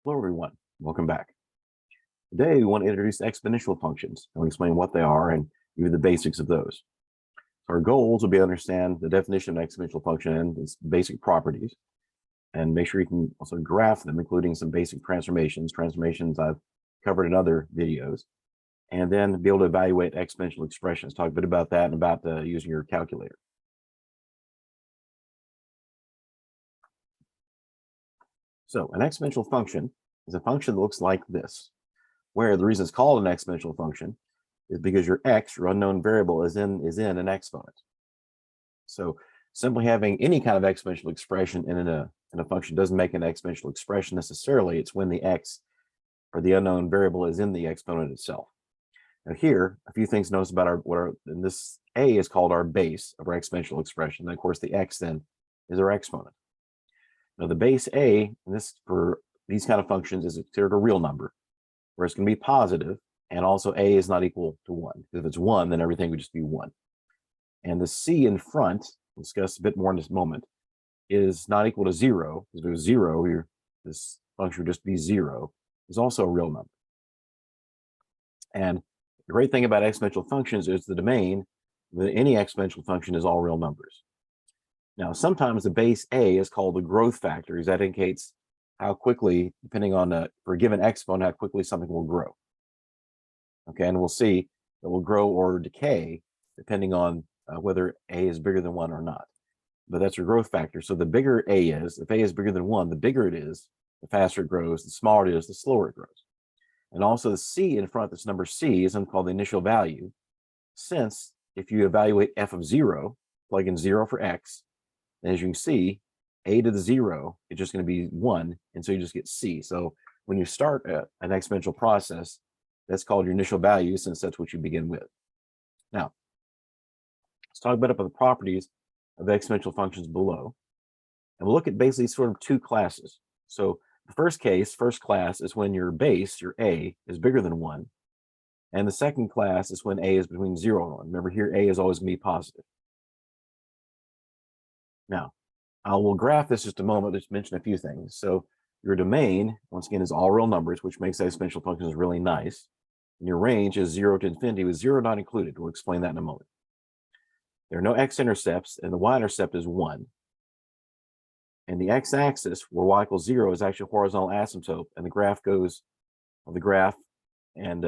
Hello, everyone. Welcome back. Today, we want to introduce exponential functions and we'll explain what they are and give you the basics of those. So our goals will be to understand the definition of an exponential function and its basic properties, and make sure you can also graph them, including some basic transformations I've covered in other videos, and then be able to evaluate exponential expressions. Talk a bit about that and about using your calculator. So an exponential function is a function that looks like this, where the reason it's called an exponential function is because your x, your unknown variable, is in an exponent. So simply having any kind of exponential expression in a function doesn't make an exponential expression necessarily. It's when the x, or the unknown variable, is in the exponent itself. Now here, a few things to notice about and this a is called our base of our exponential expression. And of course, the x then is our exponent. Now the base a, and this for these kind of functions, is considered a real number, where it's going to be positive, and also a is not equal to 1. If it's 1, then everything would just be 1. And the c in front, we'll discuss a bit more in this moment, is not equal to 0. If it was 0 here, this function would just be 0. Is also a real number. And the great thing about exponential functions is the domain with any exponential function is all real numbers. Now, sometimes the base a is called the growth factor, because that indicates how quickly, depending on for a given exponent, how quickly something will grow. Okay, and we'll see it will grow or decay depending on whether a is bigger than 1 or not. But that's your growth factor. So the bigger a is, if a is bigger than 1, the bigger it is, the faster it grows. The smaller it is, the slower it grows. And also the c in front, this number c, is something called the initial value, since if you evaluate f of 0, plug in 0 for x, and as you can see, a to the 0 is just going to be 1, and so you just get c. So when you start an exponential process, that's called your initial value, since that's what you begin with. Now, let's talk a bit about the properties of exponential functions below. And we'll look at basically sort of two classes. So the first class, is when your base, your a, is bigger than 1. And the second class is when a is between 0 and 1. Remember, here a is always going to be positive. Now, I will graph this just a moment, just mention a few things. So your domain, once again, is all real numbers, which makes exponential functions really nice. And your range is 0 to infinity, with 0 not included. We'll explain that in a moment. There are no x-intercepts, and the y-intercept is 1. And the x-axis, where y equals 0, is actually a horizontal asymptote, and the graph goes on the graph, and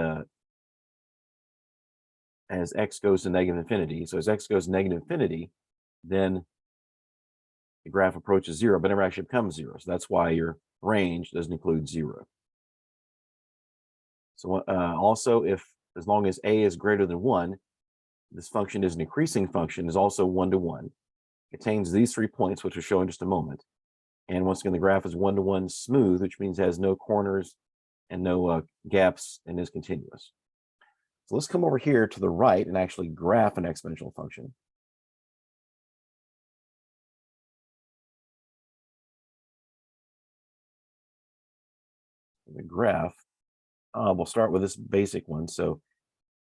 as x goes to negative infinity. So as x goes to negative infinity, then the graph approaches 0, but never actually becomes 0. So that's why your range doesn't include 0. So also, as long as a is greater than 1, this function is an increasing function, is also 1 to 1. It contains these 3 points, which we'll show in just a moment. And once again, the graph is 1 to 1 smooth, which means it has no corners and no gaps, and is continuous. So let's come over here to the right and actually graph an exponential function. The graph, we'll start with this basic one. So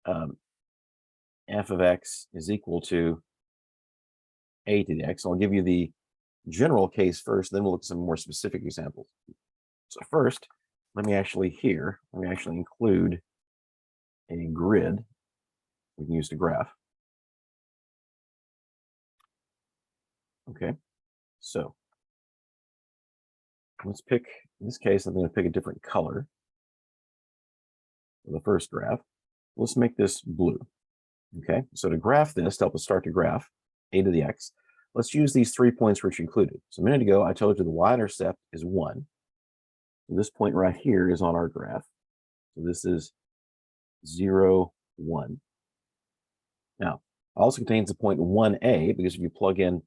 f of x is equal to a to the x. I'll give you the general case first, then we'll look at some more specific examples. So first, let me actually include a grid we can use to graph. Okay, so let's pick, in this case, I'm going to pick a different color for the first graph. Let's make this blue. Okay, so to graph this, to help us start to graph a to the x, let's use these 3 points which included. So a minute ago, I told you the y-intercept is 1. So this point right here is on our graph. So this is 0, 1. Now, it also contains the point 1a, because if you plug in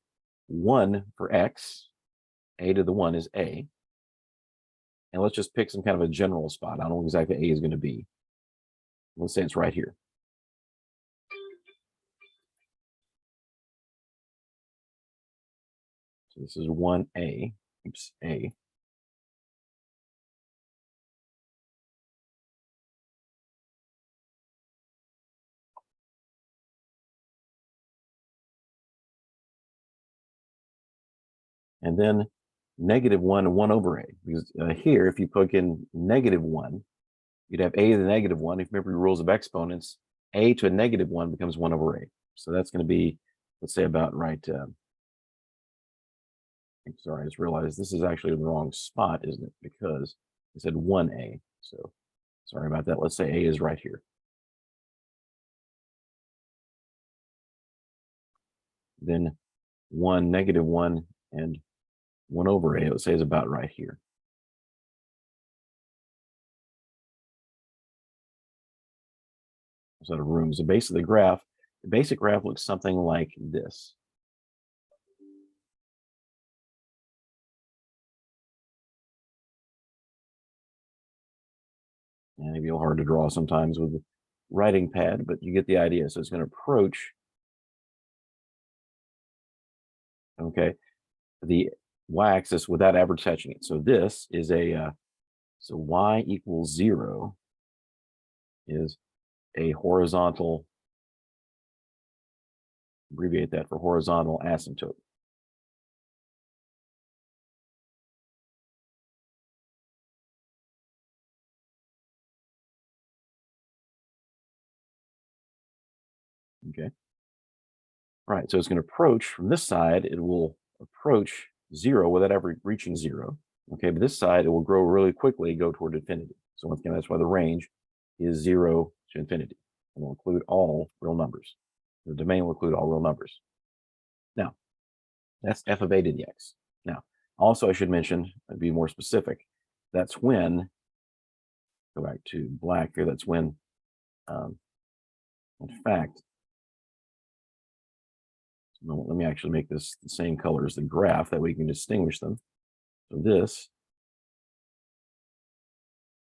1 for x, a to the 1 is a. And let's just pick some kind of a general spot. I don't know exactly a is going to be. Let's say it's right here. So this is 1a, oops, a. And then -1 and 1 over a. Because here, if you plug in -1, you'd have a to the -1. If you remember your rules of exponents, a to a -1 becomes 1 over a. So that's going to be, let's say, about right. I'm sorry, I just realized this is actually the wrong spot, isn't it? Because it said 1a. So sorry about that. Let's say a is right here. Then 1, -1, and 1 over a, let's say, is about right here. Set of rooms. The base of the basic graph looks something like this. And maybe a little hard to draw sometimes with the writing pad, but you get the idea. So it's going to approach, okay, the y-axis without ever touching it. So this is so y equals 0 is a horizontal, abbreviate that for horizontal asymptote. Okay. Right. So it's going to approach from this side, it will approach 0 without ever reaching 0. Okay. But this side, it will grow really quickly, go toward infinity. So once again, that's why the range is 0 to infinity. And will include all real numbers. The domain will include all real numbers. Now, that's f of a to the x. Now, also, I should mention, I'd be more specific, that's when, go back to black here, that's when, in fact, let me actually make this the same color as the graph, that way we can distinguish them. So this,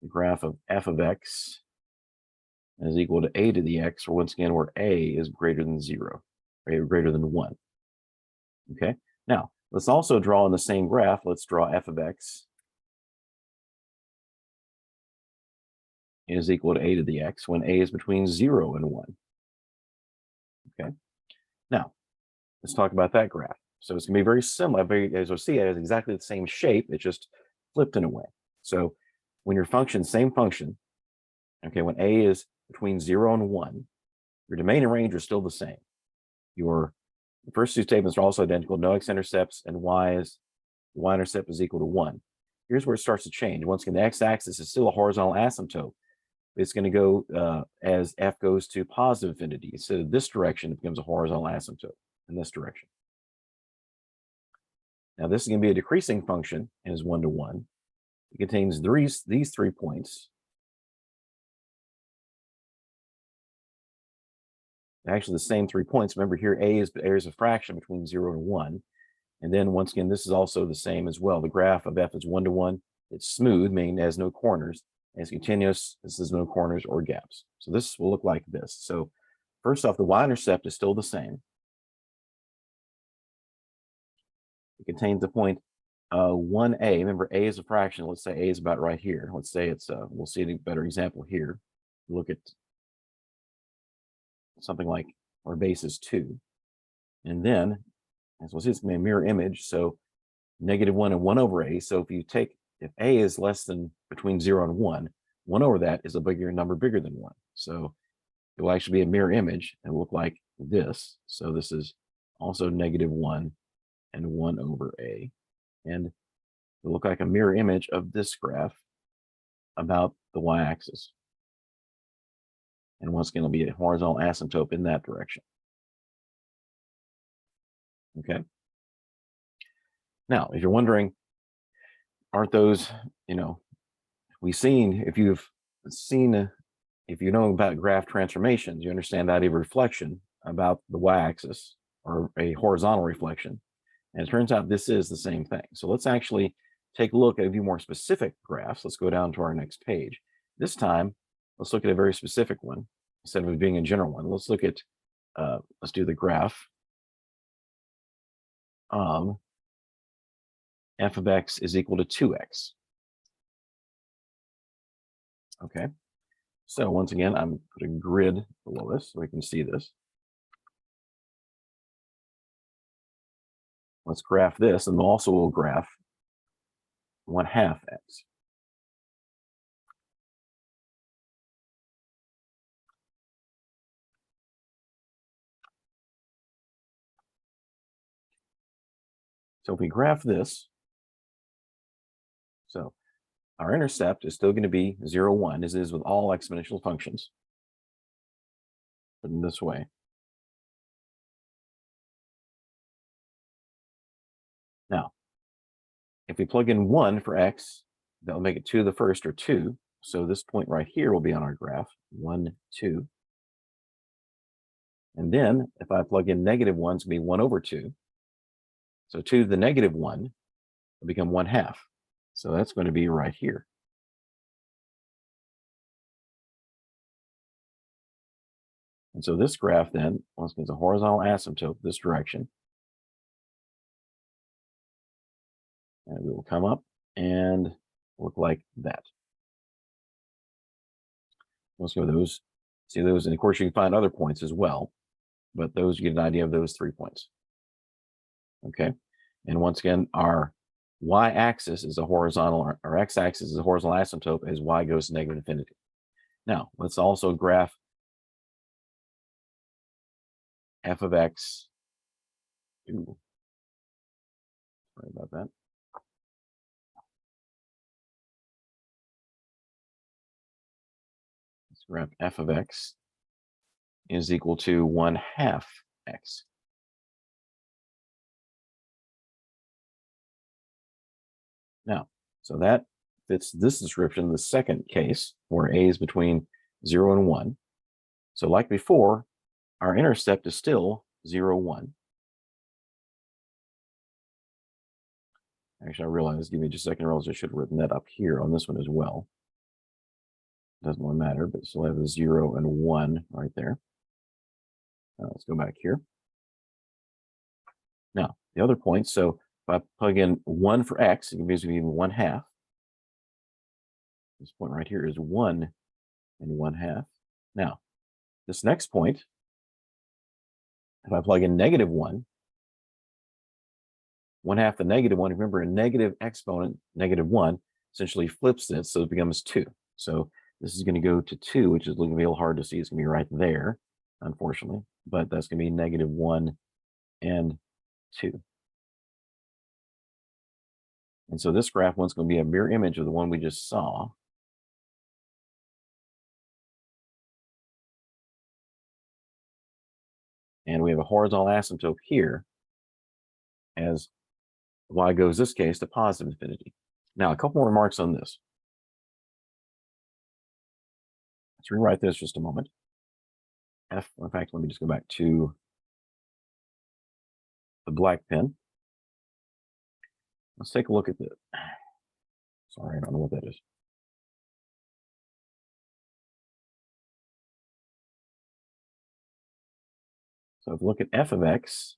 the graph of f of x is equal to a to the x, or once again, where a is greater than 0, or greater than 1. Okay, now let's also draw in the same graph, let's draw f of x is equal to a to the x when a is between 0 and 1. Okay, now let's talk about that graph. So it's going to be very similar. As you'll see, it has exactly the same shape. It's just flipped in a way. So when your function, same function, okay, when a is between 0 and 1, your domain and range are still the same. The first two statements are also identical. No x-intercepts, and y-intercept is equal to 1. Here's where it starts to change. Once again, the x-axis is still a horizontal asymptote. It's going to go as f goes to positive infinity. Instead of this direction, it becomes a horizontal asymptote in this direction. Now, this is going to be a decreasing function and is 1 to 1. It contains these 3 points. Actually, the same 3 points. Remember, here a is a fraction between 0 and 1. And then, once again, this is also the same as well. The graph of f is 1 to 1. It's smooth, meaning it has no corners. And it's continuous. This has no corners or gaps. So this will look like this. So first off, the y-intercept is still the same. It contains the point 1a. Remember, a is a fraction. Let's say a is about right here. Let's say it's, we'll see a better example here. Look at something like our base is 2. And then, as we'll see, it's going to be a mirror image. So -1 and 1 over a. So if a is less than between 0 and 1, 1 over that is a bigger number bigger than 1. So it will actually be a mirror image and look like this. So this is also -1 and 1 over a. And it will look like a mirror image of this graph about the y-axis. And once again, it'll be a horizontal asymptote in that direction. Okay. Now, if you're wondering, aren't those, if you know about graph transformations, you understand the idea of reflection about the y-axis, or a horizontal reflection. And it turns out this is the same thing. So let's actually take a look at a few more specific graphs. Let's go down to our next page. This time, let's look at a very specific one instead of it being a general one. Let's look at, let's do the graph f of x is equal to 2x. Okay. So once again, I'm put a grid below this so we can see this. Let's graph this, and also we'll graph 1/2 x. So if we graph this, so our intercept is still going to be 0, 1, as it is with all exponential functions. Put it in this way. Now, if we plug in 1 for x, that'll make it 2 to the first, or 2. So this point right here will be on our graph, 1, 2. And then if I plug in negative 1, it's going to be 1 over 2. So 2 to the negative 1 will become 1/2. So that's going to be right here. And so this graph then, once again, is a horizontal asymptote this direction. And we will come up and look like that. Let's go those, see those, and of course you can find other points as well, but those, you get an idea of those 3 points. Okay, and once again, our y-axis is a horizontal, our x-axis is a horizontal asymptote as y goes to negative infinity. Now, let's also graph f of x. Ooh, sorry about that. Let's graph f of x is equal to 1/2 x. Now, so that fits this description, the second case, where a is between 0 and 1. So like before, our intercept is still 0, 1. Actually, I realized, give me just a second, or else I should have written that up here on this one as well. Doesn't really matter, but still have a 0 and 1 right there. Let's go back here. Now, the other point, so if I plug in 1 for x, it gives me 1/2. This point right here is 1 and 1/2. Now, this next point, if I plug in negative 1, 1/2 the negative 1, remember a negative exponent, negative 1, essentially flips this, so it becomes 2. So this is going to go to 2, which is looking a little hard to see. It's going to be right there, unfortunately, but that's going to be negative 1 and 2. And so this graph one's going to be a mirror image of the one we just saw. And we have a horizontal asymptote here as y goes, this case, to positive infinity. Now, a couple more remarks on this. Let's rewrite this just a moment. F, in fact, let me just go back to the black pen. Let's take a look at this. Sorry, I don't know what that is. So if we look at f of x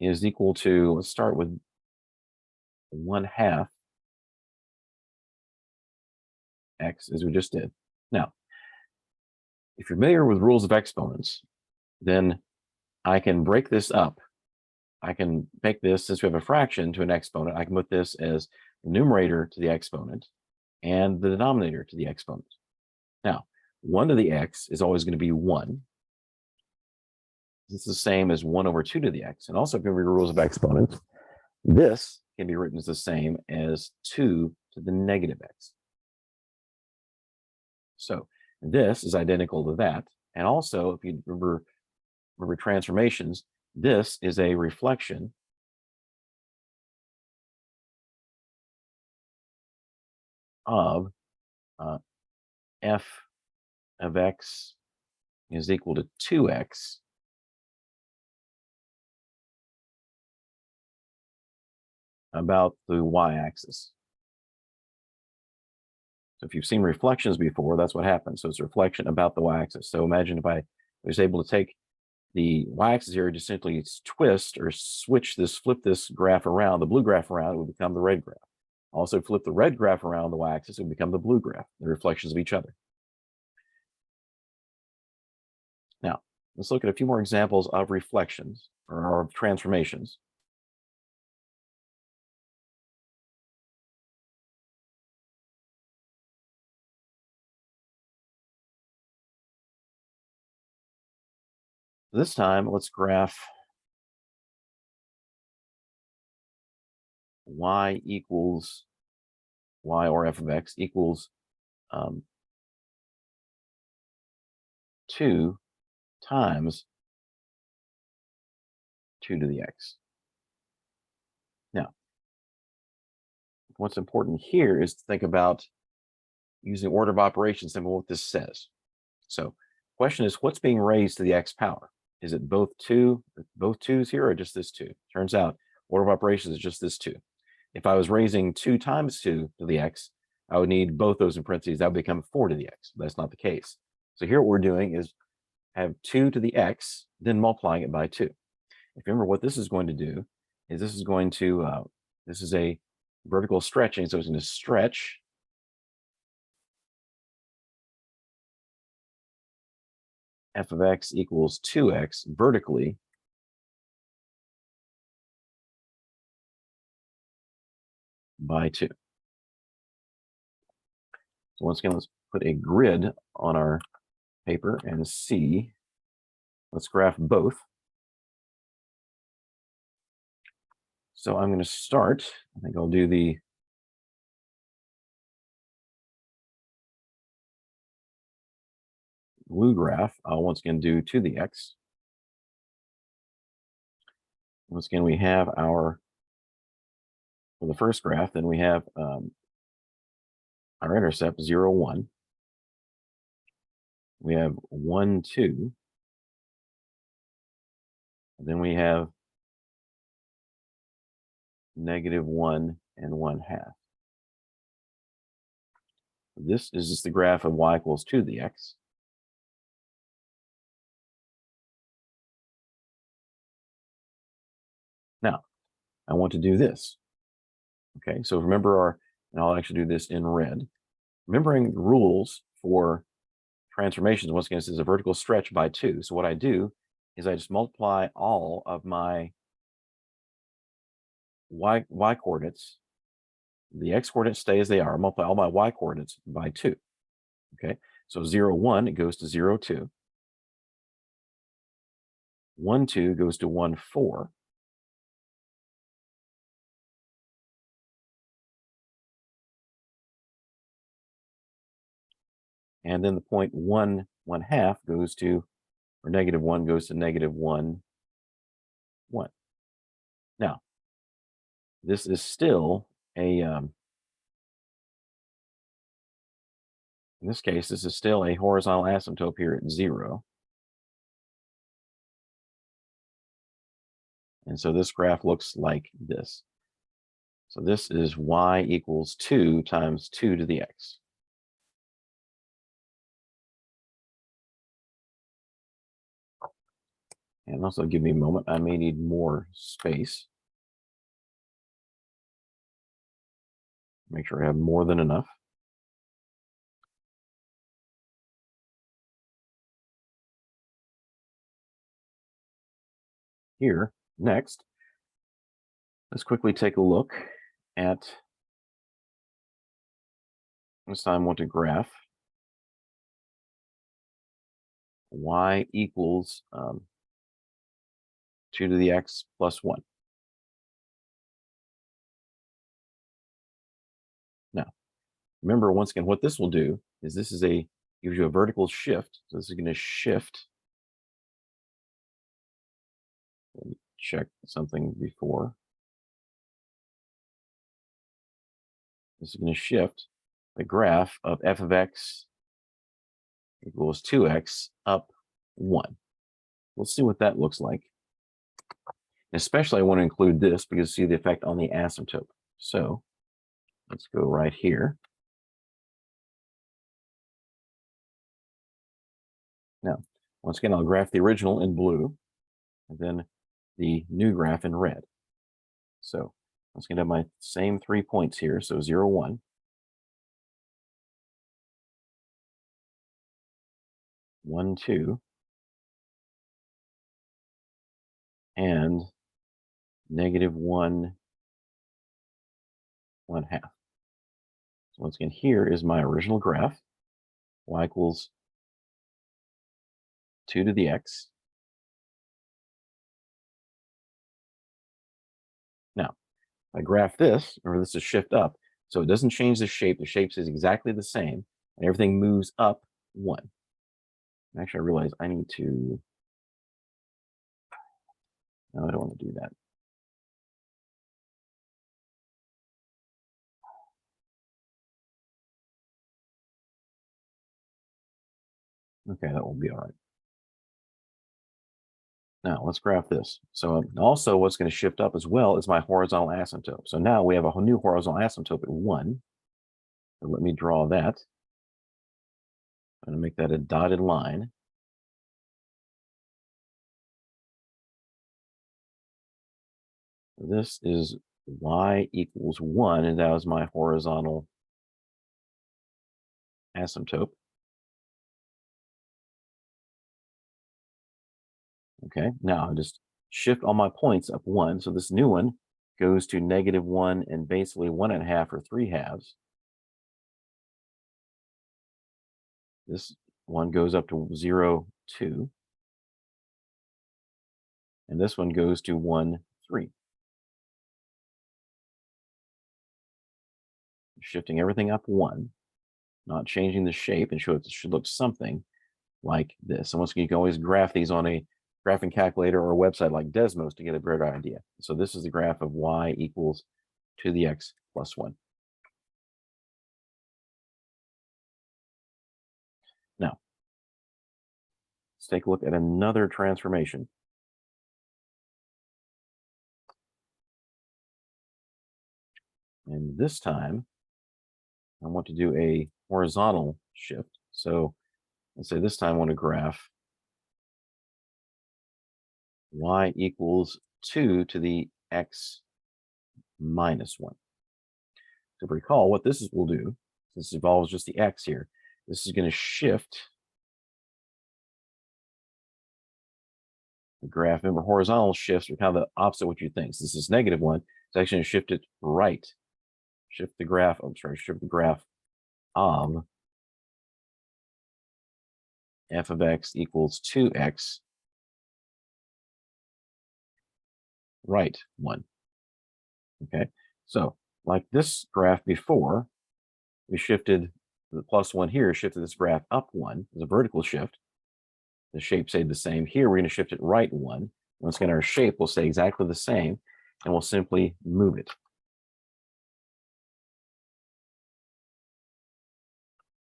is equal to, let's start with 1/2 x, as we just did. Now, if you're familiar with rules of exponents, then I can break this up. I can make this, since we have a fraction to an exponent, I can put this as the numerator to the exponent and the denominator to the exponent. Now, 1 to the x is always going to be 1. This is the same as 1 over 2 to the x. And also, if you remember rules of exponents, this can be written as the same as 2 to the negative x. So this is identical to that. And also, if you remember transformations, this is a reflection of f of x is equal to 2x about the y-axis. So if you've seen reflections before, that's what happens. So it's a reflection about the y-axis. So imagine if I was able to take the y-axis here, just simply twist or switch this, flip this graph around, the blue graph around, it would become the red graph. Also flip the red graph around the y-axis, it would become the blue graph, the reflections of each other. Now, let's look at a few more examples of reflections or of transformations. This time, let's graph y equals y, or f of x equals 2 times 2 to the x. Now, what's important here is to think about using order of operations and what this says. So, question is, what's being raised to the x power? Is it both 2's here, or just this 2? Turns out order of operations is just this 2. If I was raising 2 times 2 to the x, I would need both those in parentheses. That would become 4 to the x. That's not the case. So here what we're doing is have 2 to the x, then multiplying it by 2. If you remember, what this is going to do is this is a vertical stretching, so it's going to stretch f of x equals 2x vertically by 2. So once again, let's put a grid on our paper and see. Let's graph both. So I'm going to start. I think I'll do the blue graph. I'll once again do to the x. Once again, we have for the first graph, then we have our intercept 0, 1. We have 1, 2. And then we have -1 and 1/2. This is just the graph of y equals 2 to the x. Now, I want to do this. Okay, so remember and I'll actually do this in red. Remembering the rules for transformations, once again, this is a vertical stretch by 2. So what I do is I just multiply all of my y coordinates. The x coordinates stay as they are. Multiply all my y coordinates by 2. Okay, so 0, 1, it goes to 0, 2. 1, 2 goes to 1, 4. And then the point 1, 1/2 goes to, or -1 goes to -1, 1. Now, this is still in this case, this is still a horizontal asymptote here at 0. And so this graph looks like this. So this is y equals 2 times 2 to the x. And also give me a moment. I may need more space. Make sure I have more than enough. Here, next, let's quickly take a look at, this time I want to graph y equals 2 to the x plus 1. Now, remember, once again, what this will do is gives you a vertical shift. So this is going to shift. Let me check something before. This is going to shift the graph of f of x equals 2x up 1. Let's see what that looks like. Especially, I want to include this because see the effect on the asymptote. So let's go right here. Now, once again, I'll graph the original in blue and then the new graph in red. So let's get to my same 3 points here. So 0, 1. 1, 2. And -1, 1/2. So once again, here is my original graph. Y equals 2 to the x. I graph this, or this is shift up, so it doesn't change the shape. The shape is exactly the same, and everything moves up 1. Actually, I realize I need to. No, I don't want to do that. Okay, that will be all right. Now let's graph this. So also what's going to shift up as well is my horizontal asymptote. So now we have a new horizontal asymptote at 1. So let me draw that. I'm going to make that a dotted line. This is y equals 1, and that was my horizontal asymptote. Okay, now I just shift all my points up 1. So this new one goes to -1 and basically 1.5 or 3/2. This one goes up to 0, 2. And this one goes to 1, 3. Shifting everything up 1, not changing the shape, and it should look something like this. And once again, you can always graph these on a graphing calculator or a website like Desmos to get a better idea. So this is the graph of y equals 2 to the x plus 1. Now, let's take a look at another transformation. And this time, I want to do a horizontal shift. So let's say this time I want to graph y equals 2 to the x minus 1. So recall what this will do, since it involves just the x here, this is going to shift the graph. Remember, horizontal shifts are kind of the opposite of what you think. So this is -1. It's actually going to shift it right. Shift the graph, shift the graph of f of x equals 2x right 1. Okay, so like this graph before, we shifted the +1 here, shifted this graph up 1 as a vertical shift. The shape stayed the same. Here, we're going to shift it right 1. Once again, our shape will stay exactly the same, and we'll simply move it.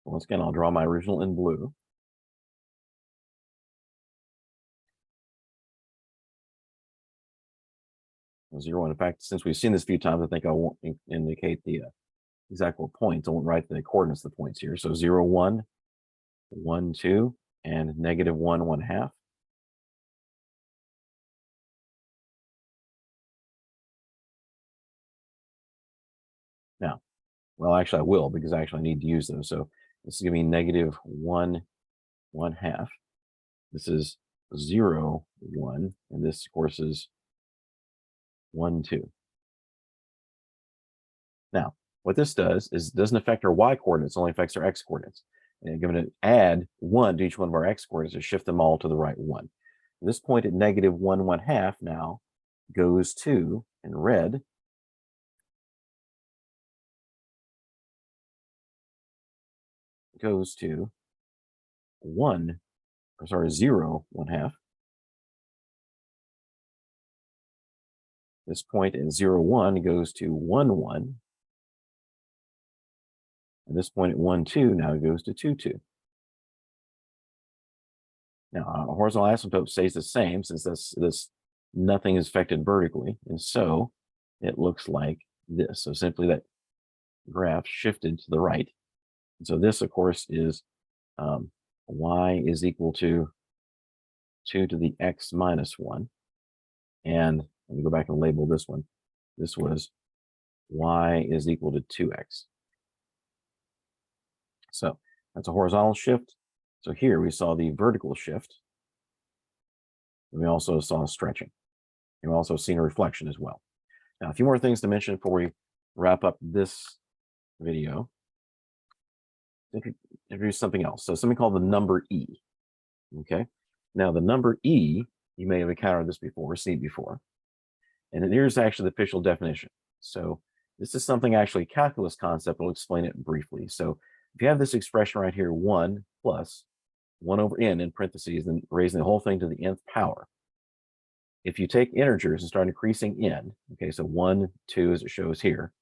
Once again, I'll draw my original in blue. 0, 1. In fact, since we've seen this a few times, I think I won't indicate the exact points. I won't write the coordinates of the points here. So 0, 1, 1, 2, and -1, 1/2. Now, well, actually, I will, because I actually need to use those. So this is going to be -1, 1/2. This is 0, 1, and this, of course, is 1, 2. Now, what this does is it doesn't affect our y coordinates, it only affects our x coordinates. And I'm going to add 1 to each one of our x coordinates to shift them all to the right 1. This point at -1, 1/2 now goes to, in red, goes to 1, or sorry, 0, 1/2. This point at 0, 1 goes to 1, 1. And this point at 1, 2 now goes to 2, 2. Now, a horizontal asymptote stays the same, since this nothing is affected vertically, and so it looks like this. So simply that graph shifted to the right. And so this, of course, is y is equal to 2 to the x minus 1. And let me go back and label this one. This was y is equal to 2x. So that's a horizontal shift. So here we saw the vertical shift. And we also saw stretching. And we also seen a reflection as well. Now, a few more things to mention before we wrap up this video. Introduce something else. So something called the number e. Okay. Now the number e, you may have encountered this before, seen it before. And here's actually the official definition. So this is something actually calculus concept. I'll explain it briefly. So if you have this expression right here, 1 plus 1 over n in parentheses, and raising the whole thing to the nth power. If you take integers and start increasing n, okay, so 1, 2, as it shows here,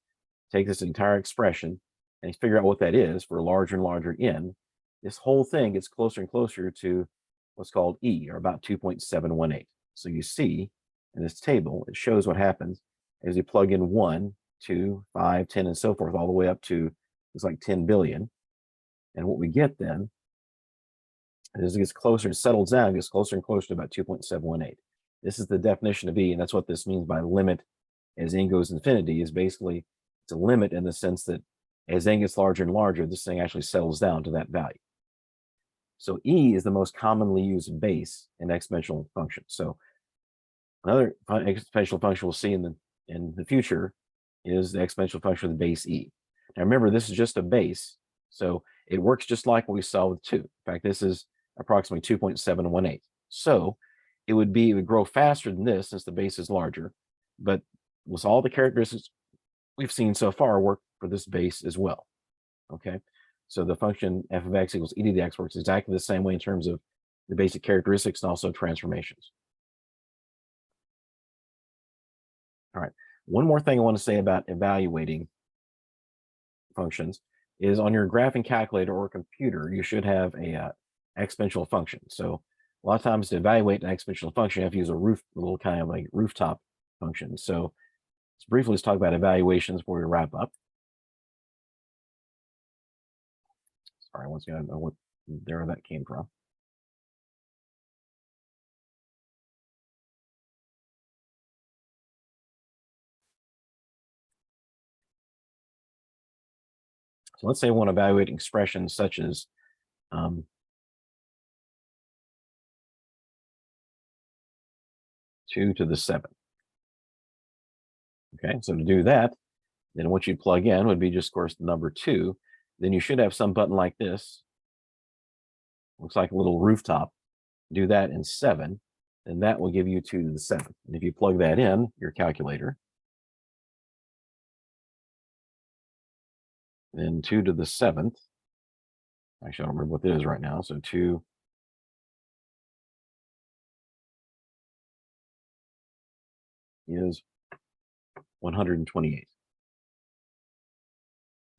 take this entire expression and figure out what that is for a larger and larger n, this whole thing gets closer and closer to what's called e, or about 2.718. So you see in this table, it shows what happens as you plug in 1, 2, 5, 10, and so forth, all the way up to it's like 10 billion. And what we get then, as it gets closer, it settles down, it gets closer and closer to about 2.718. This is the definition of E, and that's what this means by limit as n goes infinity, is basically it's a limit in the sense that as n gets larger and larger, this thing actually settles down to that value. So E is the most commonly used base in exponential functions. So another exponential function we'll see in the future is the exponential function of the base E. Now remember, this is just a base, so it works just like what we saw with 2. In fact, this is approximately 2.718. So it would grow faster than this since the base is larger, but with all the characteristics we've seen so far work for this base as well. Okay, so the function f of x equals e to the x works exactly the same way in terms of the basic characteristics and also transformations. All right, one more thing I want to say about evaluating functions is on your graphing calculator or computer, you should have a exponential function. So a lot of times to evaluate an exponential function, you have to use a little kind of like rooftop function. So let's talk about evaluations before we wrap up. Sorry, once again, I don't know what there that came from. So let's say I want to evaluate expressions such as 2 to the 7th. Okay, so to do that, then what you'd plug in would be just, of course, the number 2. Then you should have some button like this. Looks like a little rooftop. Do that in 7, and that will give you 2 to the 7th. And if you plug that in your calculator, then 2 to the 7th, actually, I don't remember what that is right now. So 2 is 128.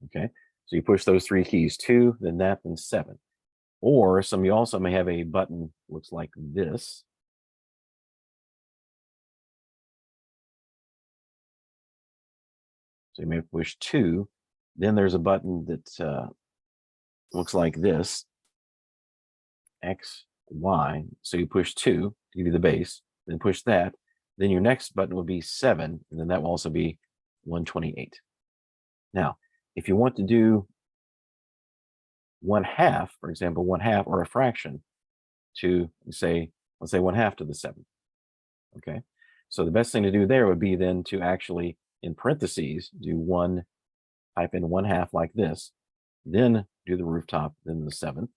Okay, so you push those 3 keys, 2, then that, then 7. Or some of you also may have a button looks like this. So you may push 2. Then there's a button that looks like this, X, Y. So you push 2 to give you the base, then push that. Then your next button will be 7, and then that will also be 128. Now, if you want to do 1/2, for example, 1/2 or a fraction to say, let's say 1/2 to the 7th. Okay, so the best thing to do there would be then to actually, in parentheses, do type in 1/2 like this, then do the rooftop, then the 7th,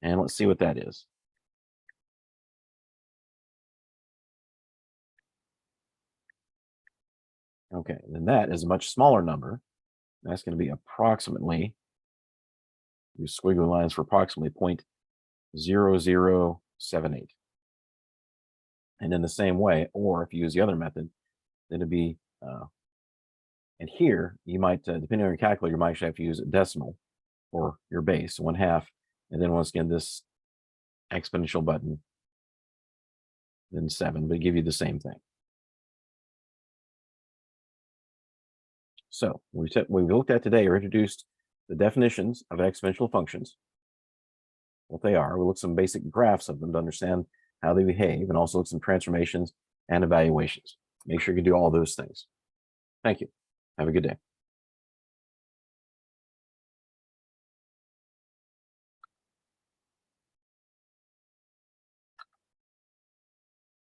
and let's see what that is. Okay, then that is a much smaller number. That's going to be approximately, use squiggly lines for approximately 0.0078. And in the same way, or if you use the other method, then it'd be, and here you might, depending on your calculator, you might actually have to use a decimal for your base, 1/2, and then once again, this exponential button, then 7, but give you the same thing. So we've looked at today or introduced the definitions of exponential functions, what they are. We looked at some basic graphs of them to understand how they behave, and also looked at some transformations and evaluations. Make sure you do all those things. Thank you. Have a good day.